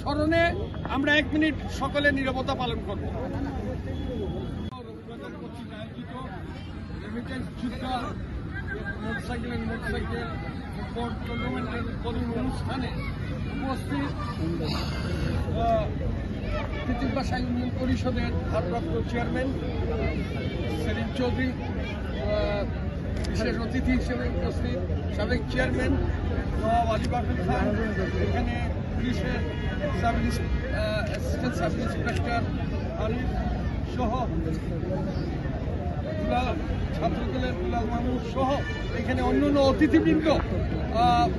স্মরণে আমরা 1 মিনিট সকলে নীরবতা পালন করব। মোটরসাইকেল ফুটবল টুর্নামেন্টের উদ্বোধনী অনুষ্ঠানে উপস্থিত তিতিরবাসা ইউনিয়ন পরিষদের ভারপ্রাপ্ত চেয়ারম্যান সেলিম চৌধুরী, বিশেষ অতিথি হিসেবে উপস্থিত সাবেক চেয়ারম্যান নওয়াব আলী বাফিল খান, এখানে পুলিশের অ্যাসিস্ট্যান্ট সাব ইন্সপেক্টর আরিফ সহ ছাত্রদলের দুলাল মাহমুদ সহ এখানে অন্যান্য অতিথিবৃন্দ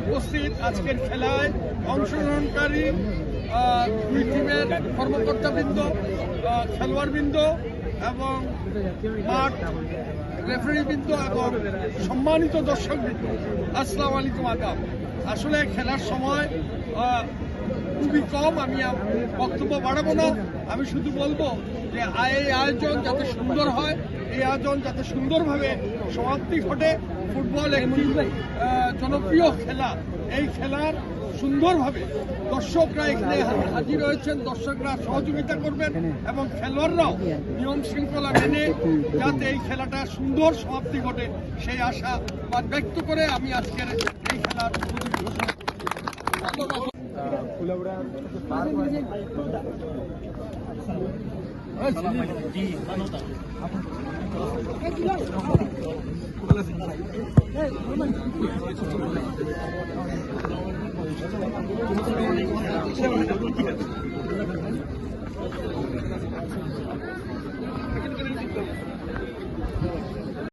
উপস্থিত। আজকের খেলায় অংশগ্রহণকারী দুই টিমের কর্মকর্তাবৃন্দ, খেলোয়াড়বৃন্দ এবং মাঠ রেফারিবৃন্দ এবং সম্মানিত দর্শকবৃন্দ, আসসালামু আলাইকুম, আদাব। আসলে খেলার সময় খুবই কম, আমি বক্তব্য বাড়াবো না। আমি শুধু বলবো যে এই আয়োজন যাতে সুন্দর হয়, এই আয়োজন যাতে সুন্দরভাবে সমাপ্তি ঘটে। ফুটবল একটি জনপ্রিয় খেলা, এই খেলার সুন্দরভাবে দর্শকরা এখানে হাজির হয়েছেন, দর্শকরা সহযোগিতা করবেন এবং খেলোয়াড়রাও নিয়ম শৃঙ্খলা মেনে যাতে এই খেলাটা সুন্দর সমাপ্তি ঘটে সেই আশা ব্যক্ত করে আমি আজকের এই খেলার ঘোষণা করছি।